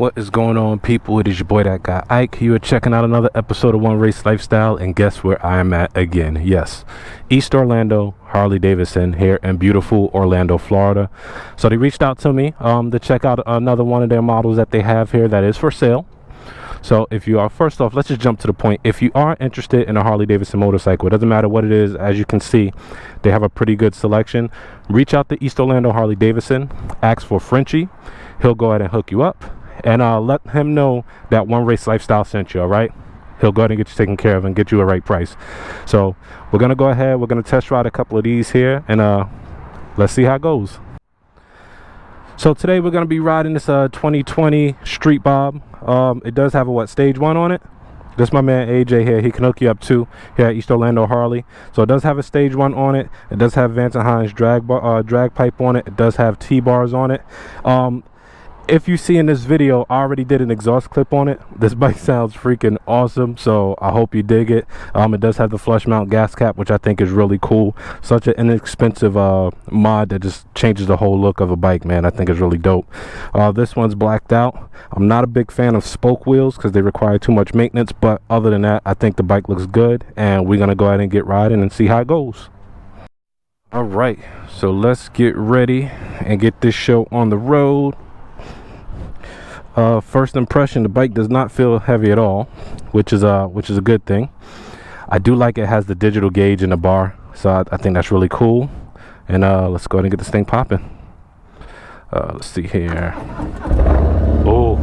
What is going on, people? It is your boy, that guy Ike. You are checking out another episode of One Race Lifestyle, and guess where I am at again? Yes, East Orlando Harley Davidson here in beautiful Orlando, Florida. So they reached out to me to check out another one of their models that they have here that is for sale. So if you are, first off, let's just jump to the point. If you are interested in a Harley Davidson motorcycle, it doesn't matter what it is. As you can see, they have a pretty good selection. Reach out to East Orlando Harley Davidson, ask for Frenchie. He'll go ahead and hook you up, and let him know that One Race Lifestyle sent you. All right, he'll go ahead and get you taken care of and get you a right price. So we're gonna go ahead, we're gonna test ride a couple of these here, and let's see how it goes. So today we're gonna be riding this 2020 StreetBob. It does have a stage 1 on it. This my man AJ here, he can hook you up too here at East Orlando Harley. So it does have a stage 1 on it. It does have Vance & Hines drag pipe on it. It does have T-bars on it. If you see in this video, I already did an exhaust clip on it. This bike sounds freaking awesome, so I hope you dig it. It does have the flush mount gas cap, which I think is really cool. Such an inexpensive mod that just changes the whole look of a bike, man. I think it's really dope. This one's blacked out. I'm not a big fan of spoke wheels because they require too much maintenance, but other than that, I think the bike looks good, and we're gonna go ahead and get riding and see how it goes. All right, so let's get ready and get this show on the road. First impression, the bike does not feel heavy at all, which is a good thing. I do like it has the digital gauge in the bar, so I think that's really cool. And let's go ahead and get this thing popping. Let's see here. Oh,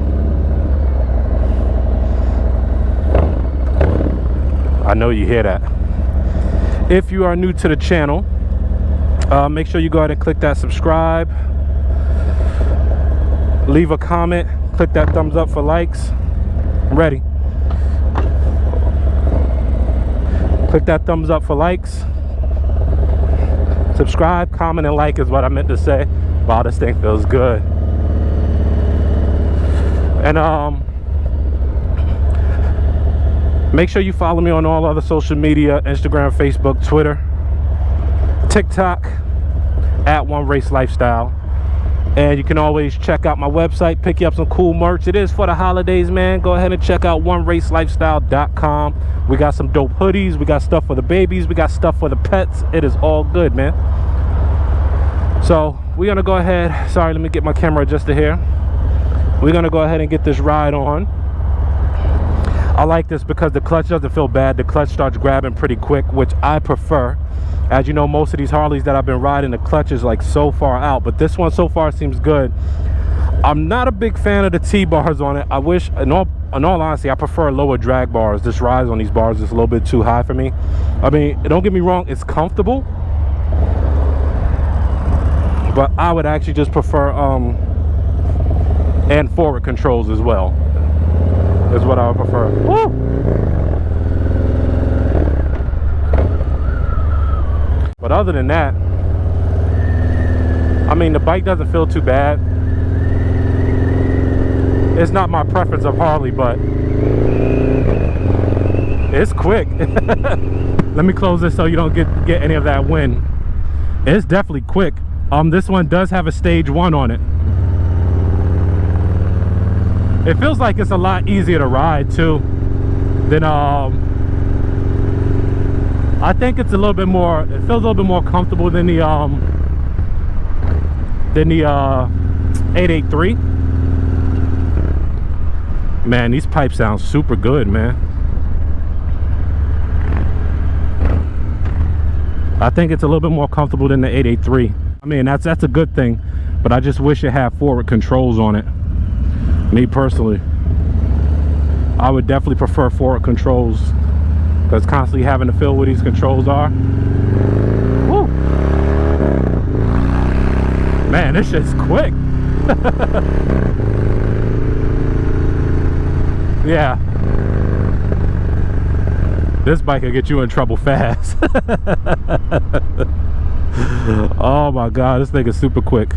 I know you hear that. If you are new to the channel, make sure you go ahead and click that subscribe, leave a comment, click that thumbs up for likes. I'm ready. Click that thumbs up for likes. Subscribe, comment, and like is what I meant to say. Wow, this thing feels good. And make sure you follow me on all other social media: Instagram, Facebook, Twitter, TikTok, at One Race Lifestyle. And you can always check out my website, pick you up some cool merch. It is for the holidays, man. Go ahead and check out oneracelifestyle.com. We got some dope hoodies. We got stuff for the babies. We got stuff for the pets. It is all good, man. So we're going to go ahead. Sorry, let me get my camera adjusted here. We're going to go ahead and get this ride on. I like this because the clutch doesn't feel bad. The clutch starts grabbing pretty quick, which I prefer. As you know, most of these Harleys that I've been riding, the clutch is like so far out, but this one so far seems good. I'm not a big fan of the T-bars on it. I wish, in all honesty, I prefer lower drag bars. This rise on these bars is a little bit too high for me. I mean, don't get me wrong, it's comfortable, but I would actually just prefer and forward controls as well is what I would prefer. Woo! But other than that, I mean, the bike doesn't feel too bad. It's not my preference of Harley, but it's quick. Let me close this so you don't get any of that wind. It's definitely quick. This one does have a stage 1 on it. It feels like it's a lot easier to ride too than I think it's a little bit more, it feels a little bit more comfortable than the 883. Man, these pipes sound super good, man. I think it's a little bit more comfortable than the 883. I mean, that's a good thing, but I just wish it had forward controls on it. Me personally, I would definitely prefer forward controls, because constantly having to feel where these controls are. Woo! Man, this shit's quick. Yeah. This bike will get you in trouble fast. Oh my God, this thing is super quick.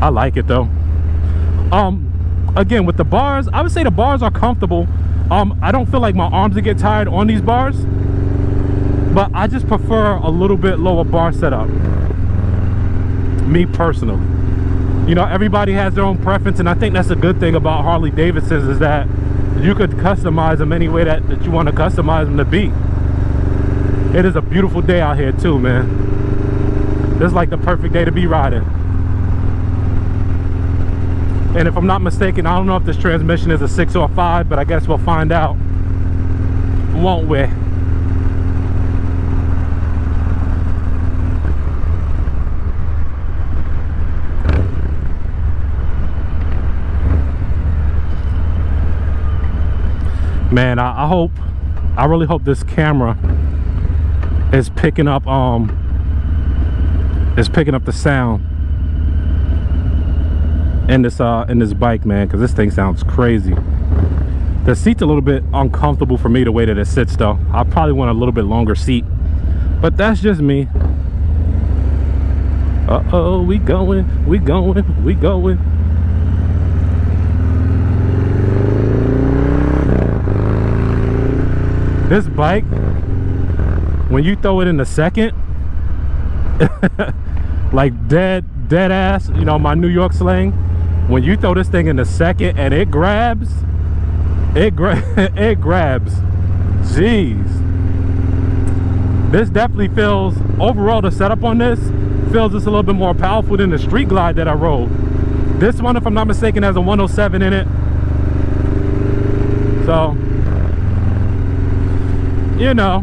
I like it though. Again, with the bars, I would say the bars are comfortable. I don't feel like my arms would get tired on these bars, but I just prefer a little bit lower bar setup. me personally. You know, everybody has their own preference, and I think that's a good thing about Harley Davidsons, is that you could customize them any way that you want to customize them to be. It is a beautiful day out here too, man. This is like the perfect day to be riding. And if I'm not mistaken, I don't know if this transmission is a 6 or a 5, but I guess we'll find out, won't we? Man, I really hope this camera is picking up the sound in this bike, man, because this thing sounds crazy. The seat's a little bit uncomfortable for me the way that it sits though. I probably want a little bit longer seat, but that's just me. Uh-oh, we going. This bike, when you throw it in the second, like dead ass, you know, my New York slang, when you throw this thing in the second and it grabs, it grabs. Jeez. This definitely feels, overall the setup on this feels just a little bit more powerful than the Street Glide that I rode. This one, if I'm not mistaken, has a 107 in it. So, you know,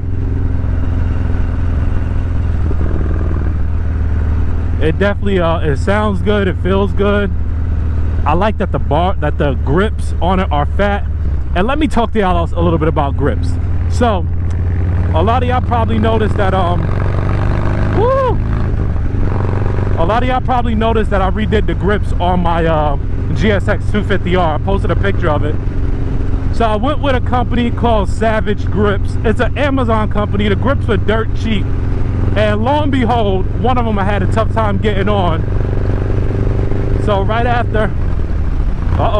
it definitely it sounds good, it feels good. I like that the grips on it are fat. And let me talk to y'all a little bit about grips. So a lot of y'all probably noticed that I redid the grips on my GSX 250R. I posted a picture of it. So I went with a company called Savage Grips. It's an Amazon company. The grips are dirt cheap. And lo and behold, one of them I had a tough time getting on. So right after,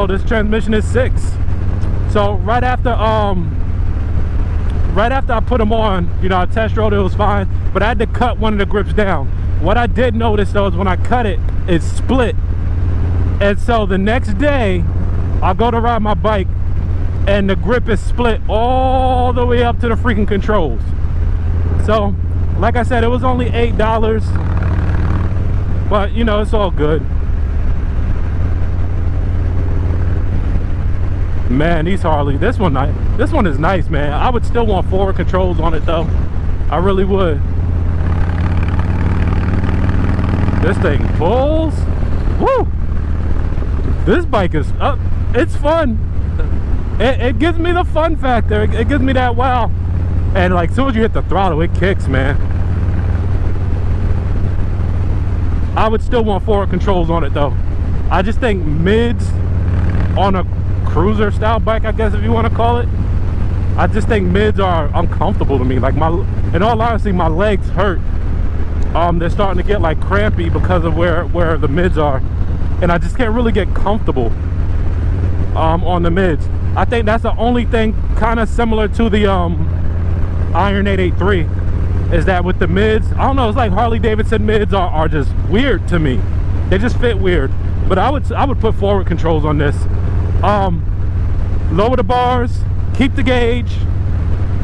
this transmission is 6. So right after I put them on, you know, I test rode it, was fine. But I had to cut one of the grips down. What I did notice though is when I cut it, it split. And so the next day, I go to ride my bike, and the grip is split all the way up to the freaking controls. So like I said, it was only $8, but you know, it's all good. Man, these Harley, this one is nice, man. I would still want forward controls on it though. I really would. This thing pulls. Woo! This bike is it's fun. It gives me the fun factor. It gives me that wow. And like, as soon as you hit the throttle, it kicks, man. I would still want forward controls on it though. I just think mids on a cruiser style bike, I guess if you want to call it, I just think mids are uncomfortable to me. Like, in all honesty, my legs hurt. They're starting to get like crampy because of where the mids are, and I just can't really get comfortable on the mids. I think that's the only thing kind of similar to the Iron 883, is that with the mids, I don't know, it's like Harley Davidson mids are just weird to me. They just fit weird. But I would put forward controls on this. Lower the bars, keep the gauge,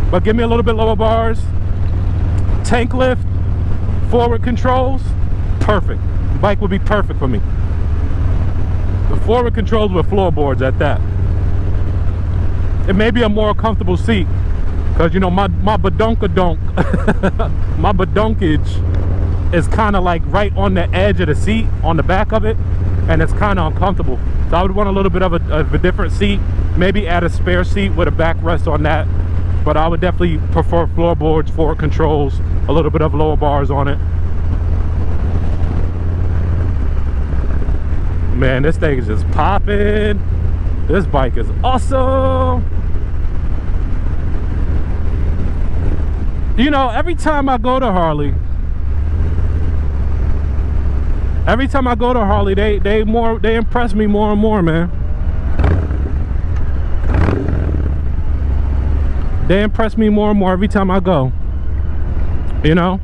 but give me a little bit lower bars. Tank lift, forward controls, perfect. The bike would be perfect for me. The forward controls with floorboards at that. It may be a more comfortable seat, because you know my badonkadonk my badonkage is kind of like right on the edge of the seat, on the back of it, and it's kind of uncomfortable. So I would want a little bit of a different seat, maybe add a spare seat with a backrest on that. But I would definitely prefer floorboards, forward controls, a little bit of lower bars on it. Man, this thing is just popping. This bike is awesome. You know, every time I go to Harley, they impress me more and more, man. They impress me more and more every time I go. You know?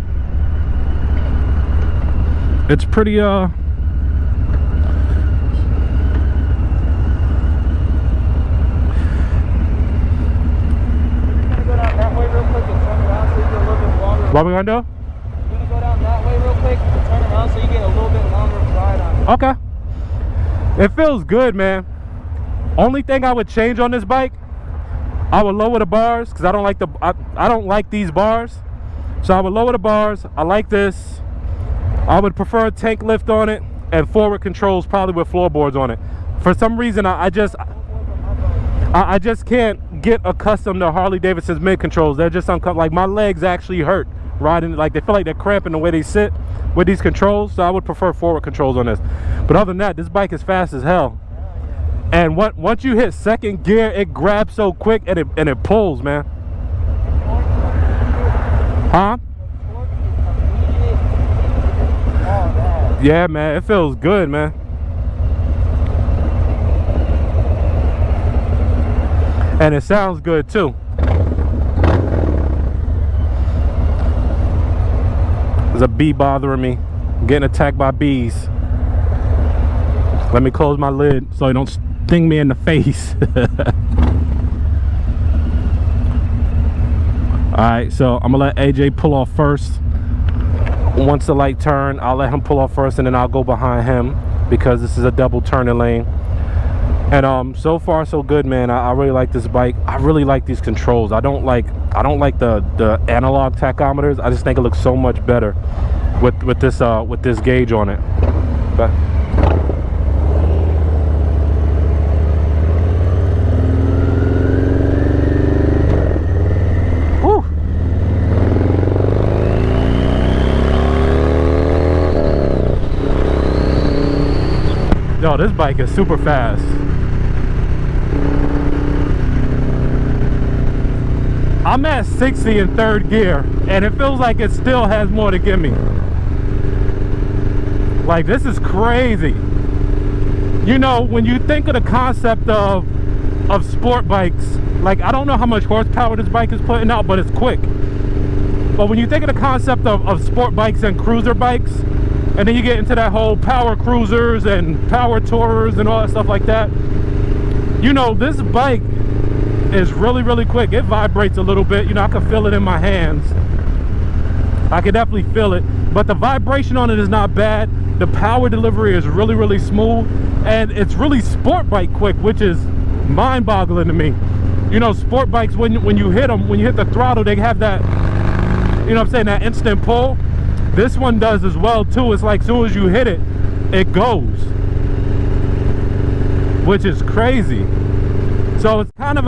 It's pretty what we gonna do? We're gonna go down that way real quick and turn around so you get a little bit longer ride on it. Okay. It feels good, man. Only thing I would change on this bike, I would lower the bars because I don't like I don't like these bars. So I would lower the bars. I like this. I would prefer a tank lift on it and forward controls probably with floorboards on it. For some reason I just can't get accustomed to Harley Davidson's mid controls. They're just uncomfortable. Like my legs actually hurt riding, like they feel like they're cramping the way they sit with these controls. So I would prefer forward controls on this. But other than that, this bike is fast as hell. And once you hit second gear, it grabs so quick and it pulls, man. Huh? Yeah, man, it feels good, man. And it sounds good too. There's a bee bothering me. I'm getting attacked by bees. Let me close my lid so it don't sting me in the face. Alright, so I'm gonna let AJ pull off first. Once the light turn, I'll let him pull off first and then I'll go behind him because this is a double turning lane. And so far so good, man. I really like this bike. I really like these controls. I don't like the analog tachometers. I just think it looks so much better with this gauge on it. But whew. Yo, this bike is super fast. I'm at 60 in third gear and it feels like it still has more to give me. Like, this is crazy. You know, when you think of the concept of sport bikes, like, I don't know how much horsepower this bike is putting out, but it's quick. But when you think of the concept of sport bikes and cruiser bikes, and then you get into that whole power cruisers and power tourers and all that stuff like that, you know, this bike is really, really quick. It vibrates a little bit. You know, I can feel it in my hands. I can definitely feel it. But the vibration on it is not bad. The power delivery is really, really smooth. And it's really sport bike quick, which is mind-boggling to me. You know, sport bikes, when you hit them, when you hit the throttle, they have that, you know what I'm saying, that instant pull. This one does as well, too. It's like as soon as you hit it, it goes. Which is crazy. So it's kind of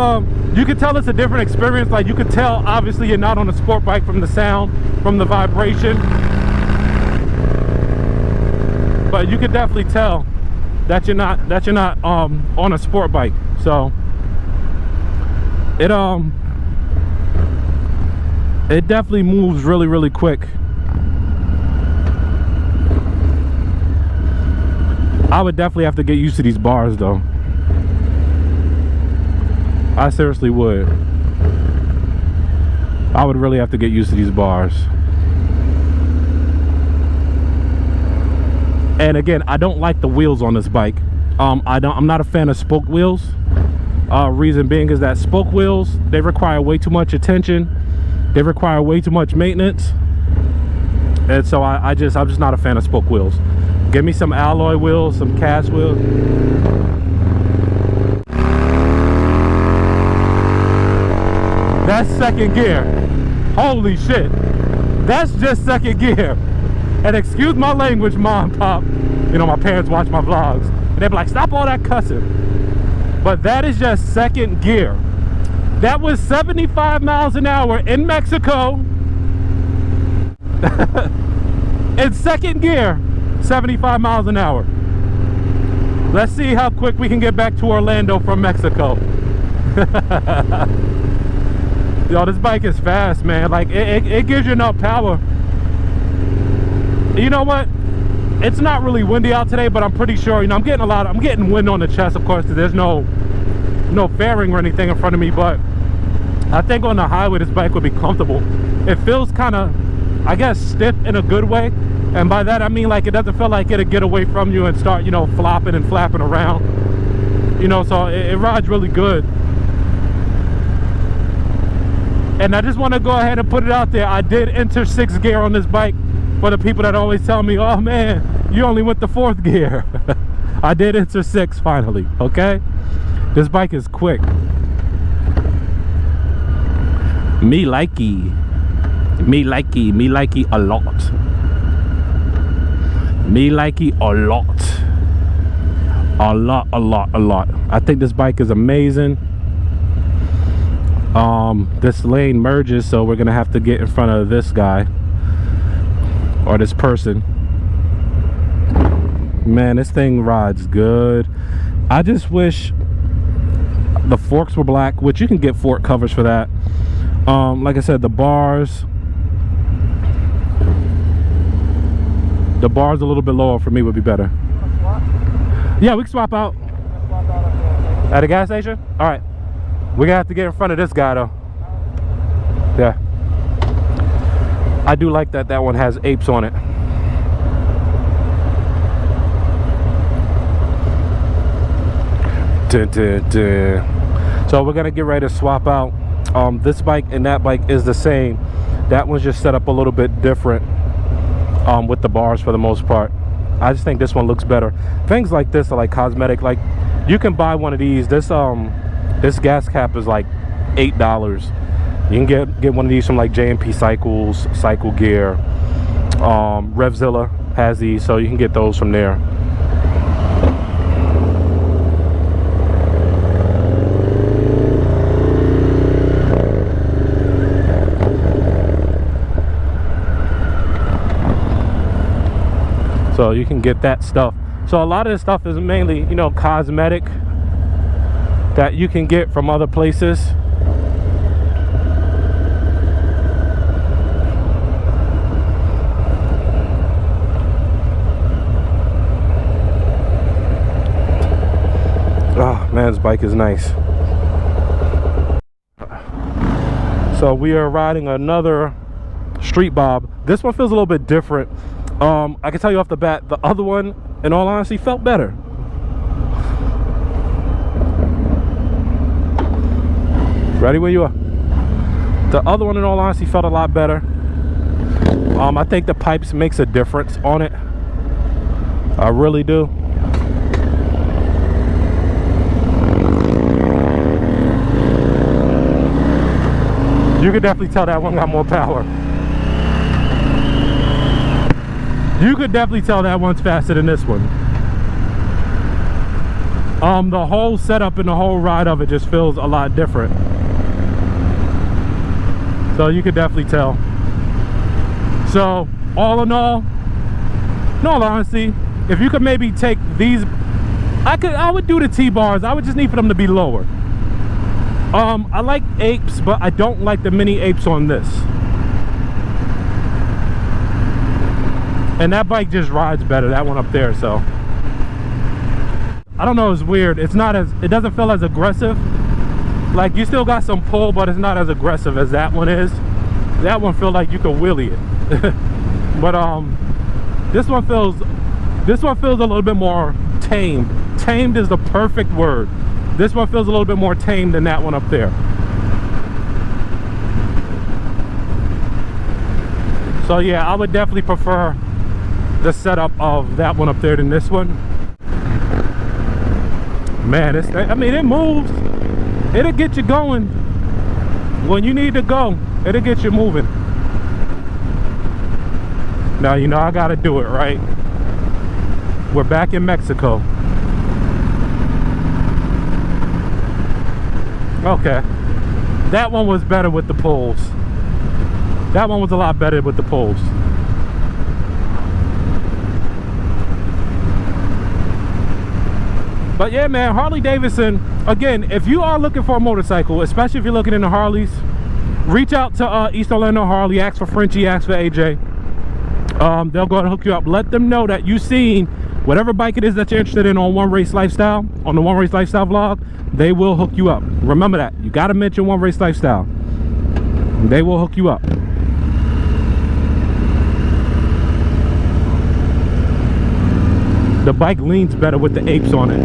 you could tell it's a different experience. Like, you could tell obviously you're not on a sport bike from the sound, from the vibration, but you could definitely tell that you're not on a sport bike. So it definitely moves really, really quick. I would definitely have to get used to these bars though. I seriously would. I would really have to get used to these bars. And again, I don't like the wheels on this bike. I'm not a fan of spoke wheels. Reason being is that spoke wheels, they require way too much attention. They require way too much maintenance. And so I'm just not a fan of spoke wheels. Give me some alloy wheels, some cast wheels. That's second gear. Holy shit. That's just second gear. And excuse my language, mom, pop. You know, my parents watch my vlogs. And they be like, stop all that cussing. But that is just second gear. That was 75 miles an hour in Mexico. In second gear, 75 miles an hour. Let's see how quick we can get back to Orlando from Mexico. Yo, this bike is fast, man. Like, it gives you enough power. You know what? It's not really windy out today, but I'm pretty sure, you know, I'm getting wind on the chest, of course, because there's no fairing or anything in front of me, but I think on the highway this bike would be comfortable. It feels kind of, I guess, stiff in a good way, And by that I mean like it doesn't feel like it'll get away from you and start, you know, flopping and flapping around, you know. So it rides really good. And I just want to go ahead and put it out there, I did enter 6th gear on this bike. For the people that always tell me, oh man, you only went to 4th gear. I did enter 6 finally, okay? This bike is quick. Me likey a lot. Me likey a lot. I think this bike is amazing. This lane merges, so we're gonna have to get in front of this guy or this person. Man, this thing rides good. I just wish the forks were black, which you can get fork covers for that. Like I said, the bars a little bit lower for me would be better. Yeah, we can swap out at the gas station. All right, we're gonna have to get in front of this guy though. Yeah, I do like that one has apes on it. Dun, dun, dun. So we're gonna get ready to swap out. This bike and that bike is the same. That one's just set up a little bit different with the bars for the most part. I just think this one looks better. Things like this are like cosmetic. Like you can buy one of these. This gas cap is like $8. You can get one of these from like J&P Cycles, Cycle Gear. Revzilla has these, so you can get those from there. So you can get that stuff. So a lot of this stuff is mainly, you know, cosmetic that you can get from other places. Oh man, this bike is nice. So we are riding another StreetBob. This one feels a little bit different. I can tell you off the bat, the other one, in all honesty, felt better. Ready where you are. The other one, in all honesty, felt a lot better. I think the pipes makes a difference on it. I really do. You could definitely tell that one got more power. You could definitely tell that one's faster than this one. The whole setup and the whole ride of it just feels a lot different. So you could definitely tell. So all in all honesty, if you could maybe take these, I would do the T-bars. I would just need for them to be lower. I like apes, but I don't like the mini apes on this. And that bike just rides better, that one up there. So I don't know, it's weird. It doesn't feel as aggressive. Like you still got some pull, but it's not as aggressive as that one is. That one feels like you can wheelie it. But this one feels a little bit more tamed. Tamed is the perfect word. This one feels a little bit more tamed than that one up there. So yeah, I would definitely prefer the setup of that one up there than this one. Man, I mean, it moves. It'll get you going when you need to go. It'll get you moving. Now, you know, I gotta do it, right? We're back in Mexico. Okay. That one was better with the pulls. That one was a lot better with the pulls. But yeah, man, Harley Davidson, again, if you are looking for a motorcycle, especially if you're looking into Harleys, reach out to East Orlando Harley, ask for Frenchie, ask for AJ. They'll go and hook you up. Let them know that you've seen whatever bike it is that you're interested in on One Race Lifestyle, on the One Race Lifestyle vlog. They will hook you up. Remember that. You got to mention One Race Lifestyle. They will hook you up. The bike leans better with the apes on it.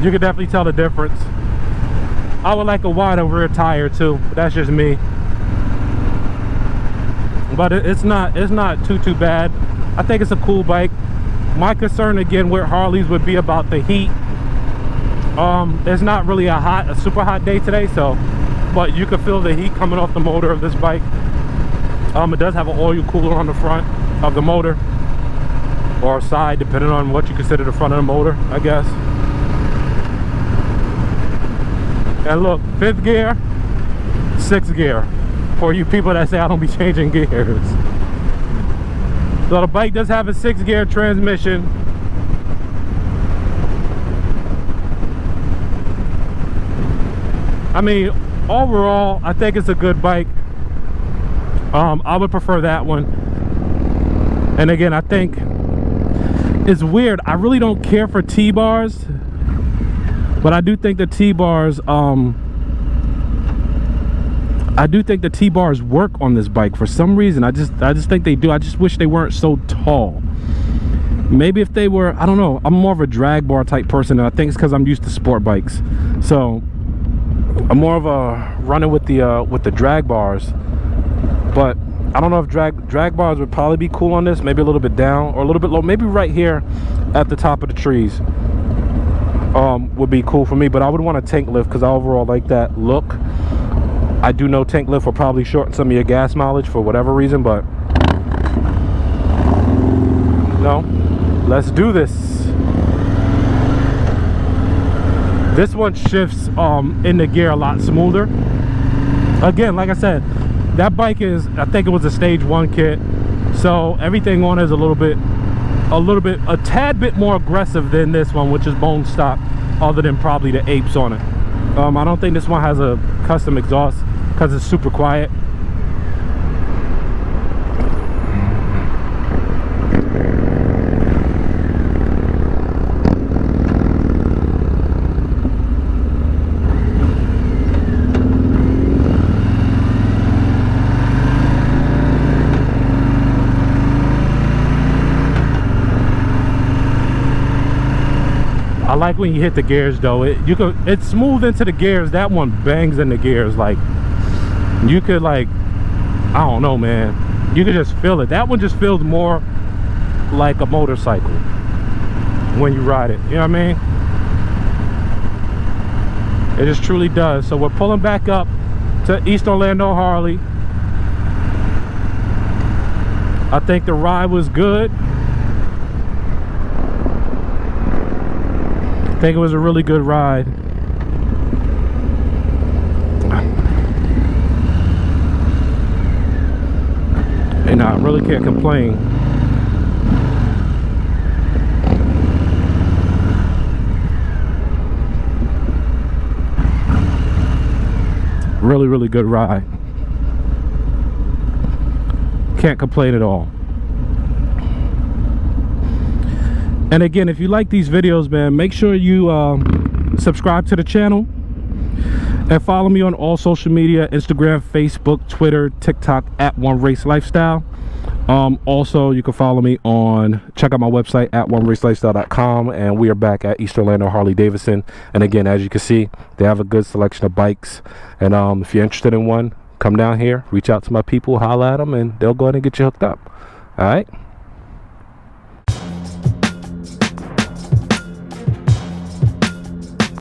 You can definitely tell the difference. I would like a wider rear tire too, but that's just me. But it's not too bad. I think it's a cool bike. My concern again with Harleys would be about the heat. It's not really a super hot day today, so but you can feel the heat coming off the motor of this bike. It does have an oil cooler on the front of the motor, or side, depending on what you consider the front of the motor, I guess. And look, 5th gear, 6th gear, for you people that say I don't be changing gears. So the bike does have a 6th gear transmission. I mean, overall, I think it's a good bike. I would prefer that one. And again, I think it's weird. I really don't care for T-bars. But I do think the T-bars, work on this bike for some reason. I just think they do. I just wish they weren't so tall. Maybe if they were, I don't know. I'm more of a drag bar type person, and I think it's because I'm used to sport bikes. So I'm more of a running with the drag bars. But I don't know if drag bars would probably be cool on this. Maybe a little bit down or a little bit low. Maybe right here at the top of the trees. Would be cool for me, but I would want a tank lift because I overall like that look. I do know tank lift will probably shorten some of your gas mileage for whatever reason, but no, let's do this. This one shifts in the gear a lot smoother. Again, like I said, that bike is, I think it was a stage 1 kit, so everything on it is a tad bit more aggressive than this one, which is bone stock, other than probably the apes on it. I don't think this one has a custom exhaust because it's super quiet. I like when you hit the gears though. It's smooth into the gears. That one bangs in the gears. Like, you could, like, I don't know, man. You could just feel it. That one just feels more like a motorcycle when you ride it. You know what I mean? It just truly does. So we're pulling back up to East Orlando Harley. I think the ride was good. I think it was a really good ride. And I really can't complain. Really good ride. Can't complain at all. And again, if you like these videos, man, make sure you subscribe to the channel and follow me on all social media: Instagram, Facebook, Twitter, TikTok at One Race Lifestyle. Also, you can follow me check out my website at oneracalifestyle.com, and we are back at East Orlando Harley Davidson. And again, as you can see, they have a good selection of bikes, and if you're interested in one, come down here, reach out to my people, holla at them, and they'll go ahead and get you hooked up. All right.